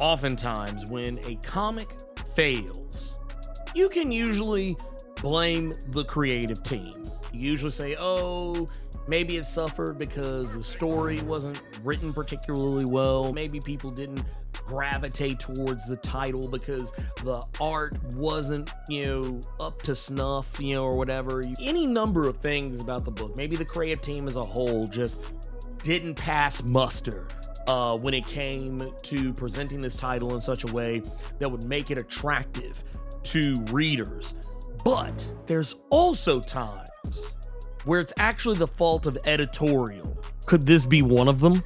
Oftentimes, when a comic fails, you can usually blame the creative team. You usually say, oh, maybe it suffered because the story wasn't written particularly well. Maybe people didn't gravitate towards the title because the art wasn't, up to snuff, or whatever. Any number of things about the book. Maybe the creative team as a whole just didn't pass muster when it came to presenting this title in such a way that would make it attractive to readers. But there's also times where it's actually the fault of editorial. Could this be one of them?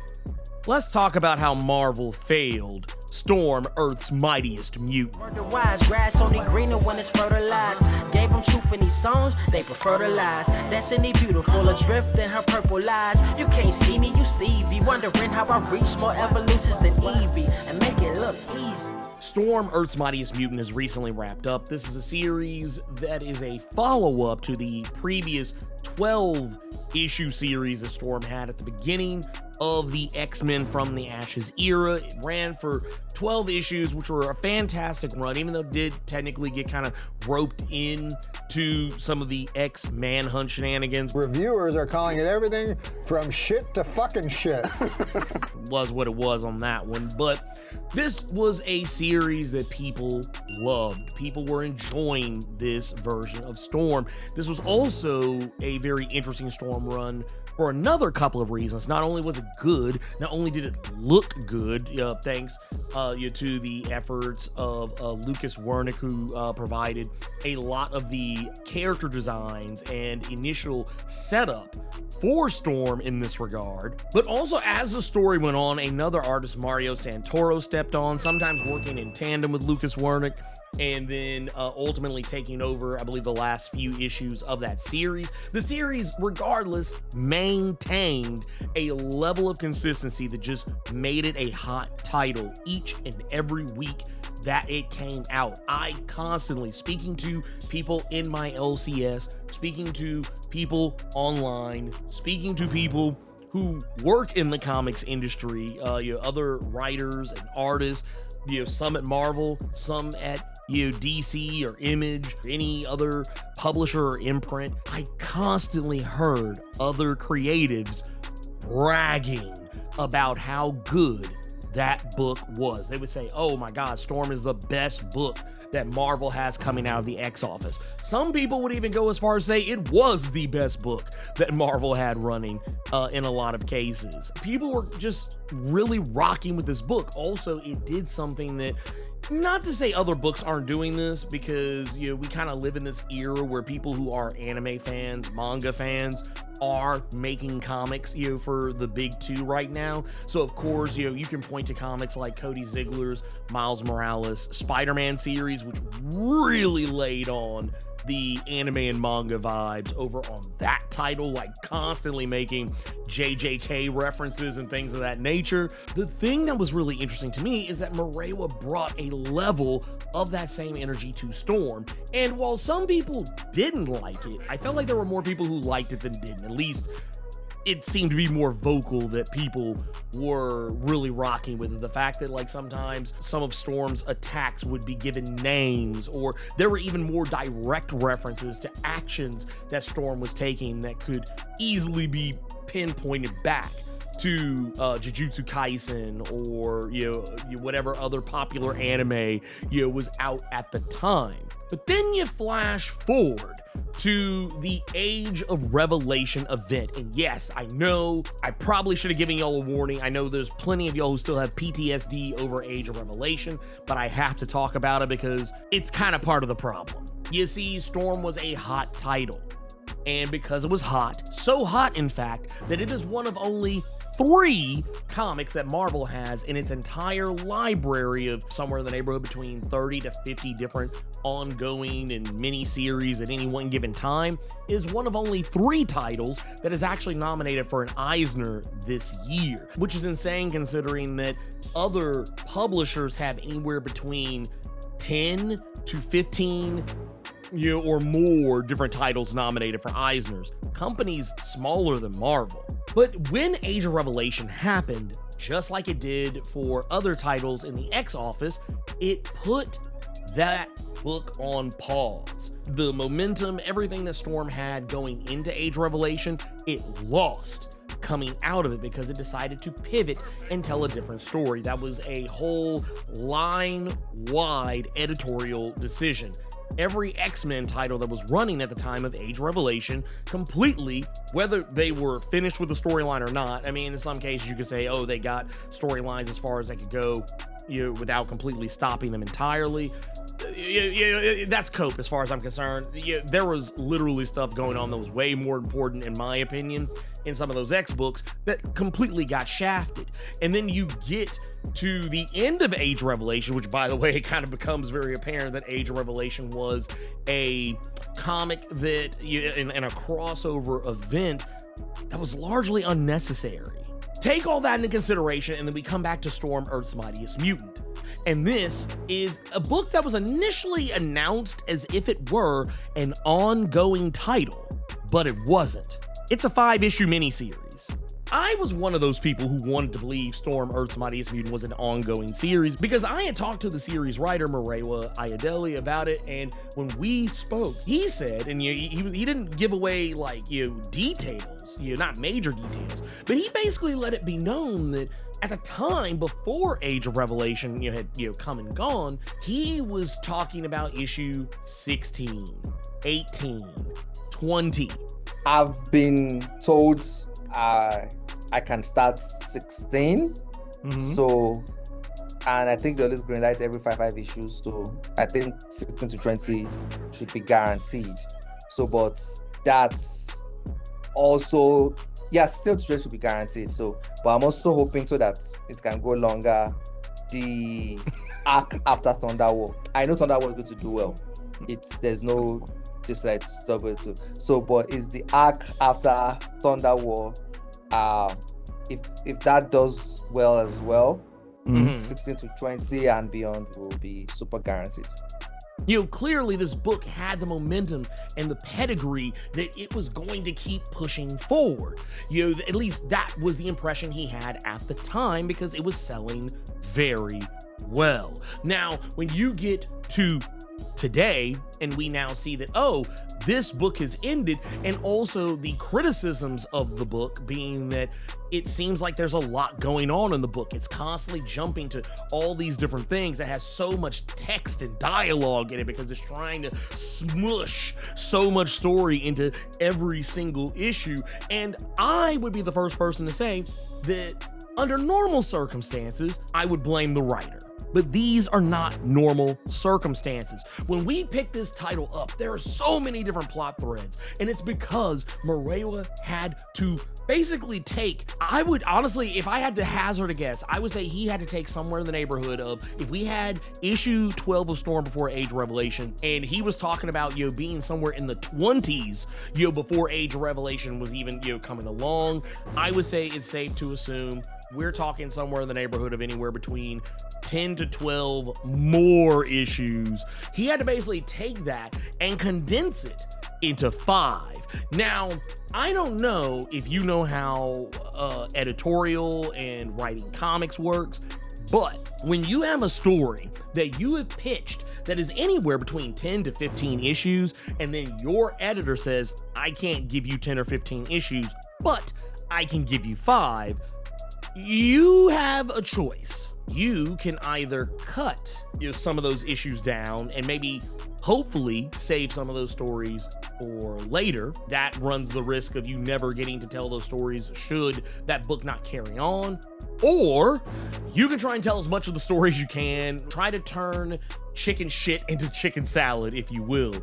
Let's talk about how Marvel failed Storm, Earth's Mightiest Mutant. Murder-wise, grass only greener when it's fertilized. Gave them truth in these songs, they prefer to lies. Destiny beautiful, adrift in her purple lies. You can't see me, you Stevie, wondering how I reach more evolutions than Evie and make it look easy. Storm, Earth's Mightiest Mutant has recently wrapped up. This is a series that is a follow-up to the previous 12-issue series that Storm had at the beginning of the X-Men from the Ashes era. It ran for 12 issues, which were a fantastic run, even though it did technically get kind of roped in to some of the X-Manhunt shenanigans. Reviewers are calling it everything from shit to fucking shit. Was what it was on that one, but this was a series that people loved. People were enjoying this version of Storm. This was also a very interesting Storm run for another couple of reasons. Not only was it good, not only did it look good, thanks to the efforts of Lucas Wernick, who provided a lot of the character designs and initial setup for Storm in this regard, but also as the story went on, another artist, Mario Santoro, stepped on, sometimes working in tandem with Lucas Wernick, and then ultimately taking over, I believe, the last few issues of that series. The series, regardless, maintained a level of consistency that just made it a hot title each and every week that it came out. I constantly, speaking to people in my LCS, speaking to people online, speaking to people who work in the comics industry, other writers and artists, some at Marvel, some at DC or Image, or any other publisher or imprint. I constantly heard other creatives bragging about how good that book was. They would say, oh my God, Storm is the best book that Marvel has coming out of the X office. Some people would even go as far as say it was the best book that Marvel had running in a lot of cases. People were just really rocking with this book. Also, it did something that, not to say other books aren't doing this, because we kind of live in this era where people who are anime fans, manga fans, are making comics, for the big two right now. So of course, you can point to comics like Cody Ziegler's Miles Morales Spider-Man series, which really laid on the anime and manga vibes over on that title, like constantly making JJK references and things of that nature. The thing that was really interesting to me is that Murewa brought a level of that same energy to Storm. And while some people didn't like it, I felt like there were more people who liked it than didn't. At least it seemed to be more vocal that people were really rocking with it. The fact that like sometimes some of Storm's attacks would be given names, or there were even more direct references to actions that Storm was taking that could easily be pinpointed back to Jujutsu Kaisen or whatever other popular anime was out at the time. But then you flash forward to the Age of Revelation event, and yes, I know I probably should have given y'all a warning. I know there's plenty of y'all who still have PTSD over Age of Revelation, but I have to talk about it because it's kind of part of the problem. You see, Storm was a hot title, and because it was hot, so hot in fact, that it is one of only 3 comics that Marvel has in its entire library of somewhere in the neighborhood between 30 to 50 different ongoing and mini-series at any one given time, is one of only 3 titles that is actually nominated for an Eisner this year, which is insane considering that other publishers have anywhere between 10 to 15 or more different titles nominated for Eisners. Companies smaller than Marvel. But when Age of Revelation happened, just like it did for other titles in the X office, it put that book on pause. The momentum, everything that Storm had going into Age of Revelation, it lost coming out of it because it decided to pivot and tell a different story. That was a whole line-wide editorial decision. Every X-Men title that was running at the time of Age of Revelation completely, whether they were finished with the storyline or not, I mean, in some cases you could say, oh, they got storylines as far as they could go, without completely stopping them entirely. That's cope as far as I'm concerned. There was literally stuff going on that was way more important, in my opinion, in some of those X books that completely got shafted. And then you get to the end of Age of Revelation, which, by the way, it kind of becomes very apparent that Age of Revelation was a comic that, in a crossover event that was largely unnecessary. Take all that into consideration, and then we come back to Storm, Earth's Mightiest Mutant. And this is a book that was initially announced as if it were an ongoing title, but it wasn't. It's a 5-issue miniseries. I was one of those people who wanted to believe Storm, Earth's Mightiest Mutant was an ongoing series because I had talked to the series writer, Murewa Ayodele, about it, and when we spoke, he said, and he didn't give away details, not major details, but he basically let it be known that at the time before Age of Revelation had come and gone, he was talking about issue 16, 18, 20. I've been told I can start 16. So, and I think they always greenlight every 5 issues. So I think 16 to 20 should be guaranteed. So, but that's also, still to 20 should be guaranteed. So, but I'm also hoping so that it can go longer. The arc after Thunder War. I know Thunder War is going to do well. There's no just like stop it too. So, but is the arc after Thunder War? If that does well as well, 16 to 20 and beyond will be super guaranteed. Clearly this book had the momentum and the pedigree that it was going to keep pushing forward. At least that was the impression he had at the time because it was selling very well. Now, when you get to today and we now see that, this book has ended, and also the criticisms of the book being that it seems like there's a lot going on in the book. It's constantly jumping to all these different things. It has so much text and dialogue in it because it's trying to smush so much story into every single issue. And I would be the first person to say that under normal circumstances, I would blame the writer. But these are not normal circumstances. When we pick this title up, there are so many different plot threads, and it's because Murewa had to basically take, I would honestly, if I had to hazard a guess, I would say he had to take somewhere in the neighborhood of, if we had issue 12 of Storm before Age of Revelation, and he was talking about, being somewhere in the 20s, before Age of Revelation was even, coming along, I would say it's safe to assume we're talking somewhere in the neighborhood of anywhere between 10 to 12 more issues. He had to basically take that and condense it into 5. Now, I don't know if you know how editorial and writing comics works, but when you have a story that you have pitched that is anywhere between 10 to 15 issues, and then your editor says, I can't give you 10 or 15 issues, but I can give you 5, you have a choice. You can either cut some of those issues down and maybe hopefully save some of those stories for later. That runs the risk of you never getting to tell those stories should that book not carry on. Or you can try and tell as much of the story as you can, try to turn chicken shit into chicken salad, if you will.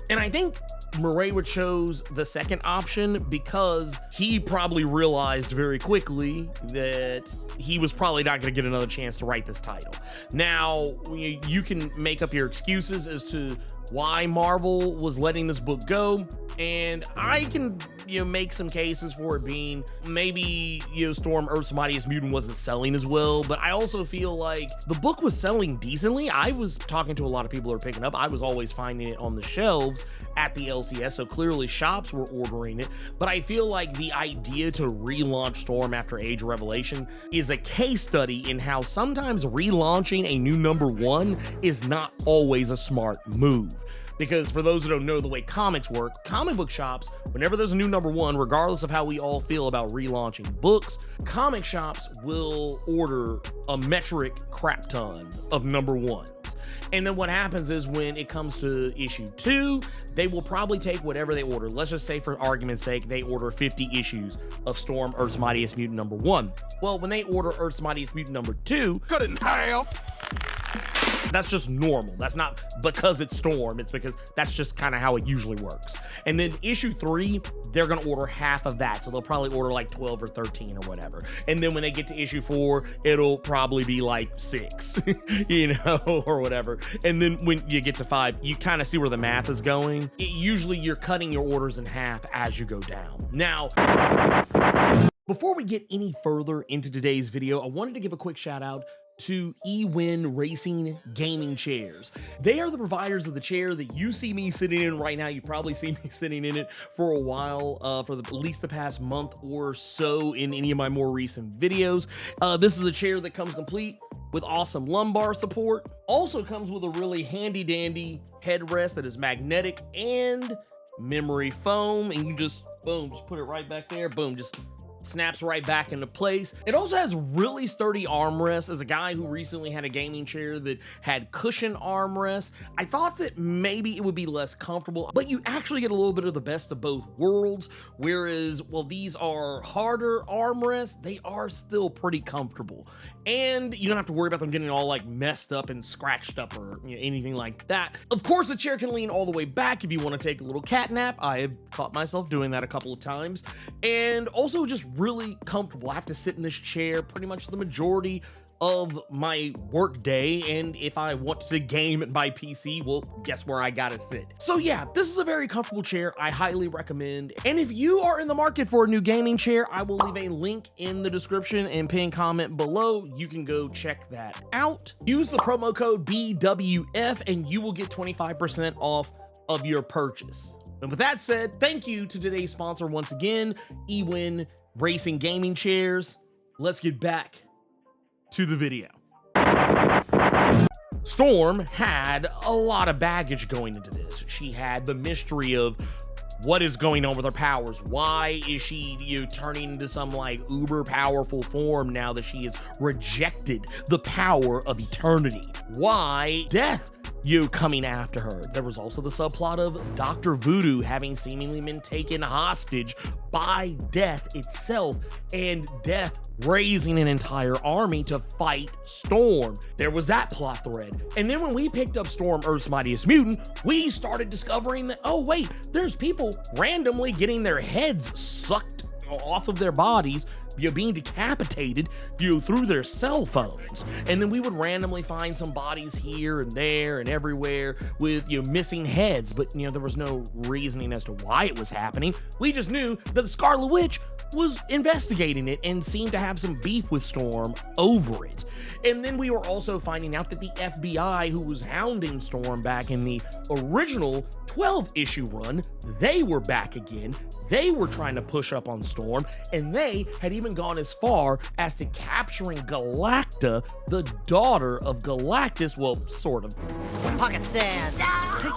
And I think Murewa chose the second option because he probably realized very quickly that he was probably not going to get another chance to write this title. Now, you can make up your excuses as to why Marvel was letting this book go, and I can, make some cases for it being maybe, Storm, Earth's Mightiest Mutant wasn't selling as well, but I also feel like the book was selling decently. I was talking to a lot of people who are picking up. I was always finding it on the shelves at the LCS, so clearly shops were ordering it, but I feel like the idea to relaunch Storm after Age of Revelation is a case study in how sometimes relaunching a new #1 is not always a smart move. Because for those who don't know the way comics work, comic book shops, whenever there's a new #1, regardless of how we all feel about relaunching books, comic shops will order a metric crap ton of #1s. And then what happens is when it comes to issue 2, they will probably take whatever they order. Let's just say for argument's sake, they order 50 issues of Storm, Earth's Mightiest Mutant #1. Well, when they order Earth's Mightiest Mutant #2, cut it in half. That's just normal. That's not because it's Storm, it's because that's just kind of how it usually works. And then issue 3, they're gonna order half of that, so they'll probably order like 12 or 13 or whatever. And then when they get to issue 4, it'll probably be like 6, or whatever. And then when you get to 5, you kind of see where the math is going. Usually you're cutting your orders in half as you go down. Now, before we get any further into today's video, I wanted to give a quick shout out to eWin Racing Gaming Chairs. They are the providers of the chair that you see me sitting in right now. You probably see me sitting in it for a while, for at least the past month or so in any of my more recent videos. This is a chair that comes complete with awesome lumbar support. Also comes with a really handy dandy headrest that is magnetic and memory foam, and you just, boom, just put it right back there, boom, just snaps right back into place. It also has really sturdy armrests. As a guy who recently had a gaming chair that had cushion armrests, I thought that maybe it would be less comfortable, but you actually get a little bit of the best of both worlds. Whereas, while these are harder armrests, they are still pretty comfortable. And you don't have to worry about them getting all like messed up and scratched up or anything like that. Of course, the chair can lean all the way back if you want to take a little cat nap. I have caught myself doing that a couple of times. And also just really comfortable. I have to sit in this chair pretty much the majority of my work day, and if I want to game at my PC, well, guess where I gotta sit. So yeah, this is a very comfortable chair. I highly recommend. And if you are in the market for a new gaming chair, I will leave a link in the description and pinned comment below. You can go check that out. Use the promo code BWF and you will get 25% off of your purchase. And with that said, thank you to today's sponsor once again, eWin Racing Gaming Chairs. Let's get back to the video. Storm had a lot of baggage going into this. She had the mystery of what is going on with her powers. Why is she turning into some like uber powerful form now that she has rejected the power of eternity? Why death coming after her? There was also the subplot of Dr. Voodoo having seemingly been taken hostage by Death itself, and Death raising an entire army to fight Storm. There was that plot thread. And then when we picked up Storm, Earth's Mightiest Mutant, we started discovering that, oh wait, there's people randomly getting their heads sucked off of their bodies, being decapitated through their cell phones. And then we would randomly find some bodies here and there and everywhere with missing heads, but there was no reasoning as to why it was happening. We just knew that the Scarlet Witch was investigating it and seemed to have some beef with Storm over it. And then we were also finding out that the FBI, who was hounding Storm back in the original 12-issue run, they were back again. They were trying to push up on Storm, and they had even gone as far as to capturing Galacta, the daughter of Galactus. Well, sort of. Pocket sand.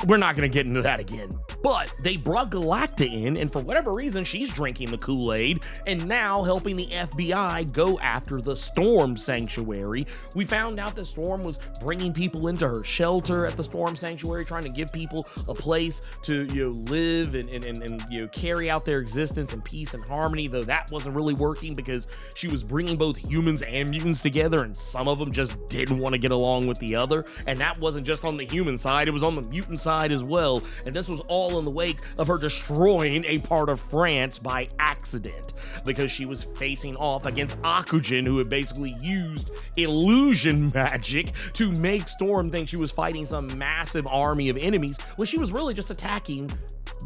We're not going to get into that again. But they brought Galacta in, and for whatever reason, she's drinking the Kool-Aid and now helping the FBI go after the Storm Sanctuary. We found out that Storm was bringing people into her shelter at the Storm Sanctuary, trying to give people a place to live and carry out their existence in peace and harmony, though that wasn't really working because she was bringing both humans and mutants together, and some of them just didn't want to get along with the other. And that wasn't just on the human side, it was on the mutant side as well. And this was all all in the wake of her destroying a part of France by accident because she was facing off against Akujin, who had basically used illusion magic to make Storm think she was fighting some massive army of enemies when she was really just attacking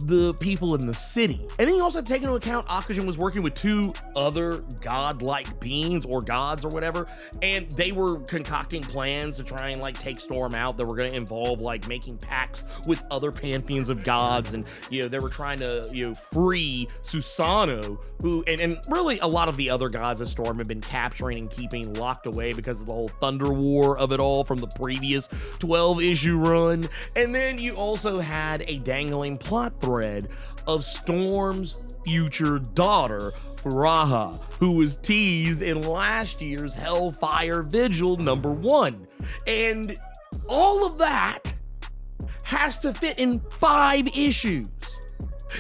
the people in the city. And then you also have to take into account Akujin was working with 2 other godlike beings or gods or whatever, and they were concocting plans to try and like take Storm out that were going to involve like making pacts with other pantheons of gods, and they were trying to free Susanoo, who and really a lot of the other gods that Storm had been capturing and keeping locked away because of the whole Thunder War of it all from the previous 12-issue run. And then you also had a dangling plot thread of Storm's future daughter, Faraha, who was teased in last year's Hellfire Vigil #1. And all of that has to fit in 5 issues.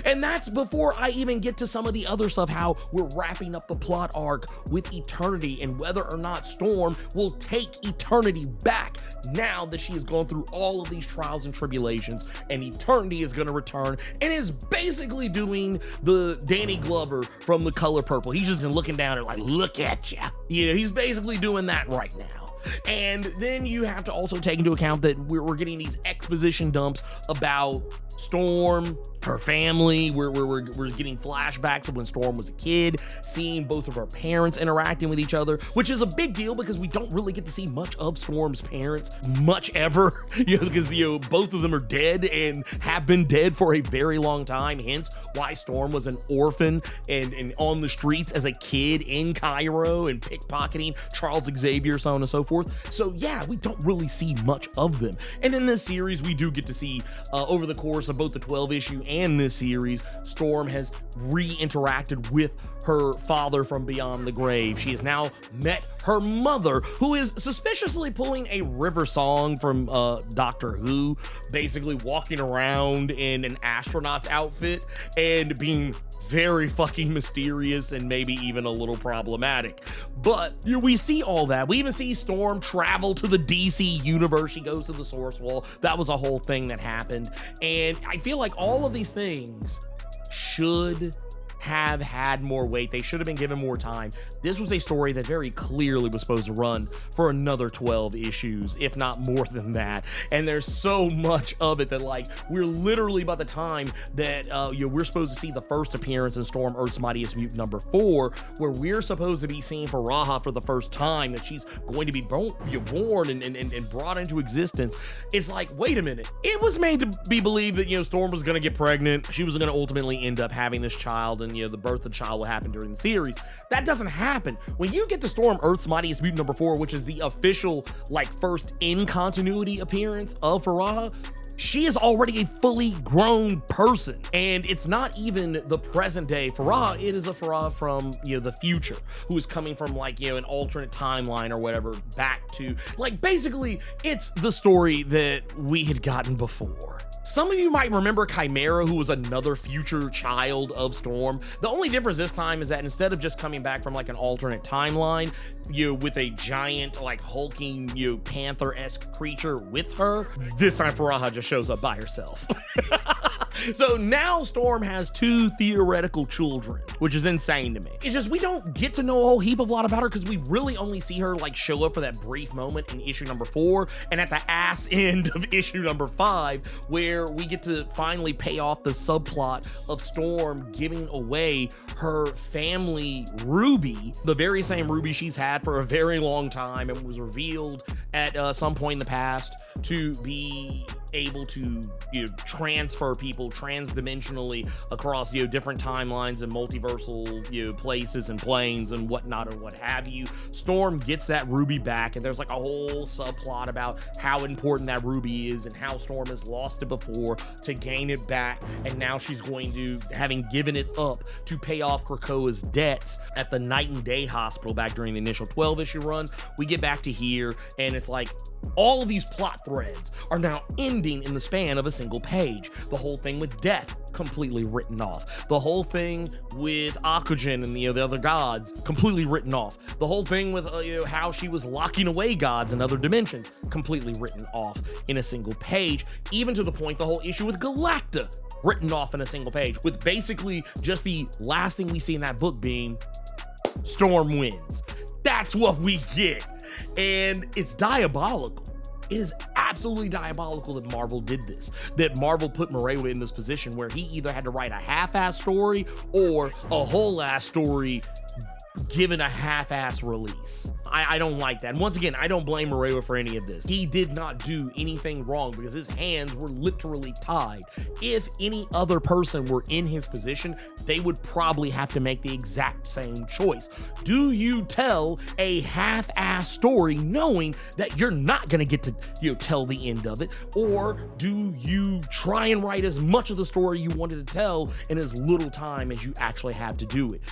And that's before I even get to some of the other stuff, how we're wrapping up the plot arc with Eternity and whether or not Storm will take Eternity back now that she has gone through all of these trials and tribulations, and Eternity is going to return and is basically doing the Danny Glover from The Color Purple. He's just looking down and like, look at you. He's basically doing that right now. And then you have to also take into account that we're getting these exposition dumps about Storm, her family. We're getting flashbacks of when Storm was a kid, seeing both of her parents interacting with each other, which is a big deal because we don't really get to see much of Storm's parents, much ever, because both of them are dead and have been dead for a very long time, hence why Storm was an orphan and on the streets as a kid in Cairo and pickpocketing Charles Xavier, so on and so forth. So yeah, we don't really see much of them. And in this series, we do get to see over the course of both the 12-issue and this series, Storm has re-interacted with her father from beyond the grave. She has now met her mother, who is suspiciously pulling a River Song from Doctor Who, basically walking around in an astronaut's outfit and being very fucking mysterious and maybe even a little problematic. But we see all that. We even see Storm travel to the DC universe. She goes to the Source Wall. That was a whole thing that happened. And I feel like all of these things should have had more weight. They should have been given more time. This was a story that very clearly was supposed to run for another 12 issues, if not more than that. And there's so much of it that like we're literally by the time that we're supposed to see the first appearance in Storm Earth's Mightiest Mutant #4, where we're supposed to be seeing Faraha for the first time, that she's going to be born and brought into existence. It's like, wait a minute. It was made to be believed that Storm was going to get pregnant. She was going to ultimately end up having this child, and the birth of the child will happen during the series. That doesn't happen. When you get to Storm Earth's Mightiest Mutant #4, which is the official first in continuity appearance of Faraha, she is already a fully grown person, and it's not even the present day Faraha. It is a Faraha from the future, who is coming from an alternate timeline or whatever, back to basically it's the story that we had gotten before. Some of you might remember Chimera, who was another future child of Storm. The only difference this time is that instead of just coming back from an alternate timeline, with a giant hulking panther-esque creature with her, this time Faraha just shows up by herself. So now Storm has 2 theoretical children, which is insane to me. It's just we don't get to know a whole heap of lot about her because we really only see her show up for that brief moment in issue #4 and at the ass end of issue #5, where we get to finally pay off the subplot of Storm giving away her family Ruby, the very same Ruby she's had for a very long time and was revealed at some point in the past to be able to transfer people transdimensionally across different timelines and multiversal places and planes and whatnot and what have you. Storm gets that Ruby back, and there's a whole subplot about how important that Ruby is and how Storm has lost it before to gain it back, and now she's going to, having given it up to pay off Krakoa's debts at the Night and Day Hospital back during the initial 12-issue run. We get back to here, and it's all of these plot threads are now ending in the span of a single page. The whole thing with Death completely written off. The whole thing with Akujin and the other gods completely written off. The whole thing with how she was locking away gods in other dimensions completely written off in a single page. Even to the point the whole issue with Galacta written off in a single page, with basically just the last thing we see in that book being Storm wins. That's what we get. And it's diabolical. It is absolutely diabolical that Marvel did this, that Marvel put Murewa in this position where he either had to write a half-ass story or a whole-ass story given a half-ass release. I don't like that. And once again, I don't blame Murewa for any of this. He did not do anything wrong because his hands were literally tied. If any other person were in his position, they would probably have to make the exact same choice. Do you tell a half-ass story knowing that you're not gonna get to tell the end of it? Or do you try and write as much of the story you wanted to tell in as little time as you actually have to do it?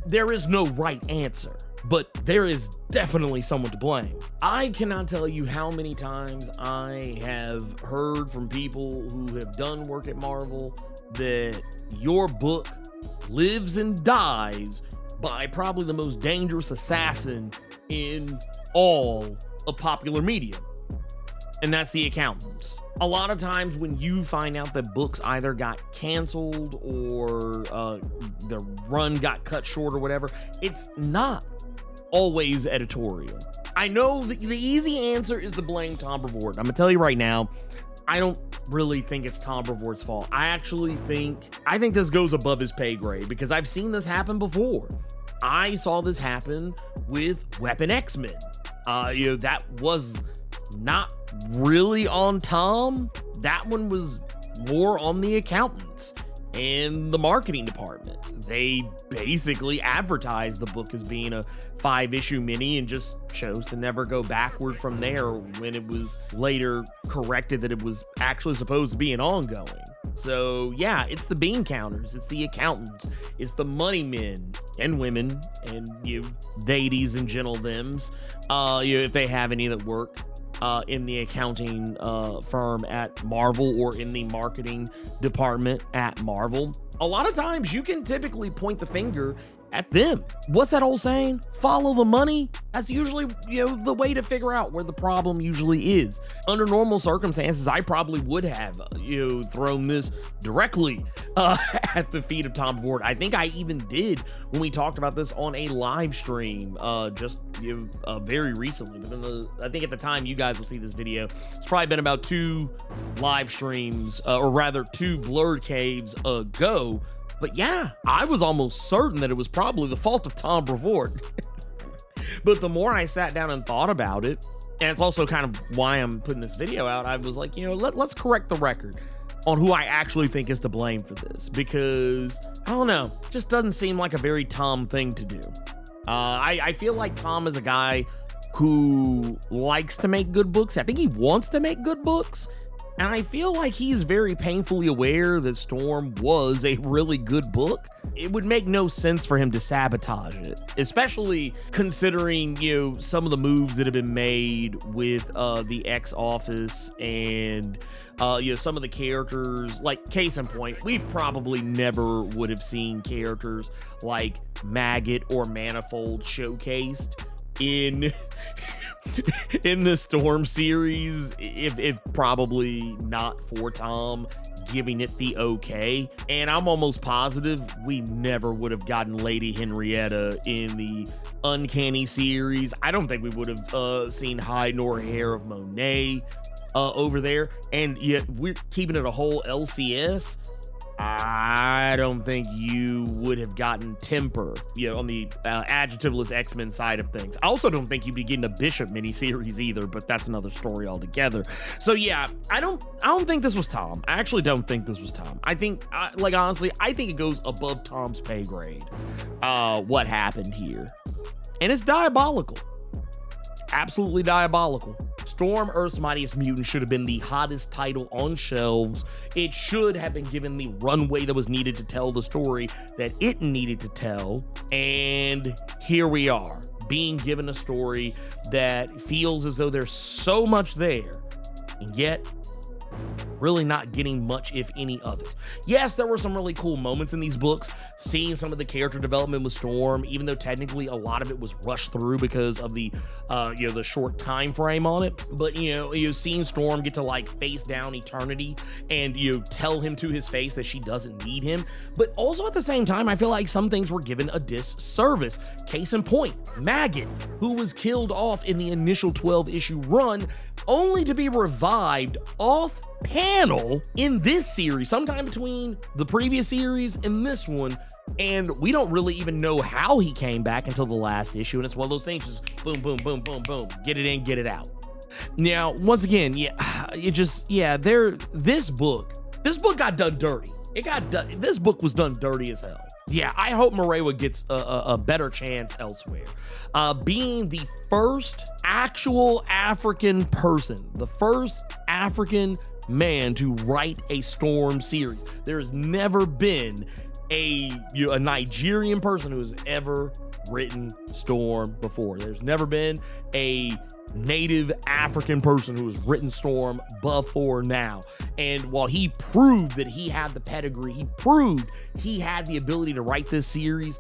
There is no right answer, but there is definitely someone to blame. I cannot tell you how many times I have heard from people who have done work at Marvel that your book lives and dies by probably the most dangerous assassin in all of popular media, and that's the accountants. A lot of times when you find out that books either got canceled or the run got cut short or whatever, it's not always editorial. I know the easy answer is to blame Tom Brevoort. I'm gonna tell you right now, I don't really think it's Tom Brevoort's fault. I think this goes above his pay grade because I've seen this happen before. I saw this happen with Weapon X-Men. That was not really on Tom. That one was more on the accountants and the marketing department. They basically advertised the book as being a 5-issue mini and just chose to never go backward from there when it was later corrected that it was actually supposed to be an ongoing. So yeah, it's the bean counters, it's the accountants, it's the money men and women and ladies and gentlethems, if they have any that work in the accounting firm at Marvel or in the marketing department at Marvel. A lot of times you can typically point the finger at them. What's that old saying? Follow the money. That's usually, the way to figure out where the problem usually is. Under normal circumstances, I probably would have, thrown this directly at the feet of Tom Brevoort. I think I even did when we talked about this on a live stream just very recently. But then I think at the time you guys will see this video, it's probably been about 2 live streams, or rather 2 Blerd caves ago. But yeah, I was almost certain that it was probably the fault of Tom Brevoort. But the more I sat down and thought about it, and it's also kind of why I'm putting this video out, I was like, let's correct the record on who I actually think is to blame for this. Because, I don't know, it just doesn't seem like a very Tom thing to do. I feel like Tom is a guy who likes to make good books. I think he wants to make good books. And I feel like he's very painfully aware that Storm was a really good book. It would make no sense for him to sabotage it, especially considering, some of the moves that have been made with the X Office and, some of the characters, like case in point, we probably never would have seen characters like Maggot or Manifold showcased in the Storm series, if probably not for Tom giving it the okay. And I'm almost positive we never would have gotten Lady Henrietta in the Uncanny series. I don't think we would have seen Hide nor Hair of Monet over there. And yet we're keeping it a whole LCS. I don't think you would have gotten Temper, on the adjectiveless X-Men side of things. I also don't think you'd be getting a Bishop miniseries either, but that's another story altogether. So yeah, I don't think this was Tom. I actually don't think this was Tom. I think, honestly, I think it goes above Tom's pay grade, what happened here. And it's diabolical. Absolutely diabolical. Storm, Earth's Mightiest Mutant should have been the hottest title on shelves. It should have been given the runway that was needed to tell the story that it needed to tell. And here we are, being given a story that feels as though there's so much there, and yet really not getting much, if any, of it. Yes, there were some really cool moments in these books, seeing some of the character development with Storm, even though technically a lot of it was rushed through because of the the short time frame on it. But seeing Storm get to like face down Eternity and tell him to his face that she doesn't need him. But also at the same time, I feel like some things were given a disservice. Case in point, Maggot, who was killed off in the initial 12-issue run, only to be revived off panel in this series, sometime between the previous series and this one, and we don't really even know how he came back until the last issue. And it's one of those things, just boom, boom, boom, boom, boom, get it in, get it out. Now, once again, this book got done dirty. This book was done dirty as hell. Yeah, I hope Murewa gets a better chance elsewhere. Being the first actual African person, the first African man to write a Storm series. There's never been a Nigerian person who has ever written Storm before. There's never been a native African person who has written Storm before now. And while he proved that he had the pedigree, he proved he had the ability to write this series,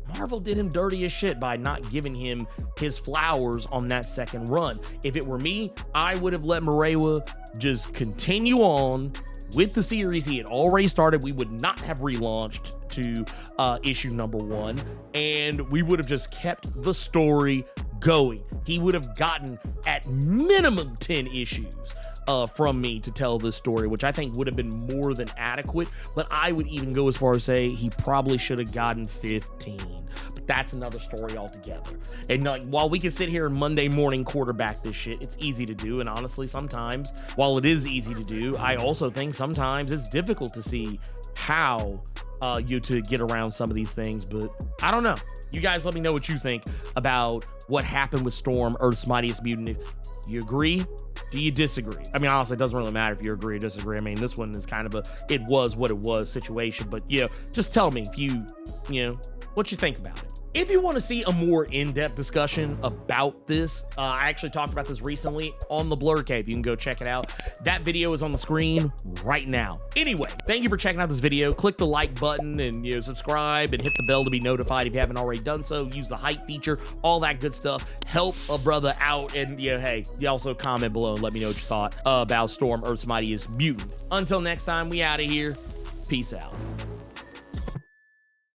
Marvel did him dirty as shit by not giving him his flowers on that second run. If it were me, I would have let Murewa just continue on with the series he had already started. We would not have relaunched to issue number 1, and we would have just kept the story going. He would have gotten at minimum 10 issues from me to tell this story, which I think would have been more than adequate, but I would even go as far as say he probably should have gotten 15. But that's another story altogether. And while we can sit here and Monday morning quarterback this shit, it's easy to do, and honestly, sometimes, while it is easy to do, I also think sometimes it's difficult to see how to get around some of these things. But I don't know. You guys let me know what you think about what happened with Storm, Earth's Mightiest Mutant. You agree? Do you disagree? I mean, honestly, it doesn't really matter if you agree or disagree. I mean, this one is kind of it was what it was situation, but just tell me if you what you think about it. If you want to see a more in-depth discussion about this, I actually talked about this recently on the Blerd Cave. You can go check it out. That video is on the screen right now. Anyway, thank you for checking out this video. Click the like button and subscribe and hit the bell to be notified if you haven't already done so. Use the hype feature, all that good stuff. Help a brother out, and hey, you also comment below and let me know what you thought about Storm, Earth's Mightiest Mutant. Until next time, we out of here. Peace out.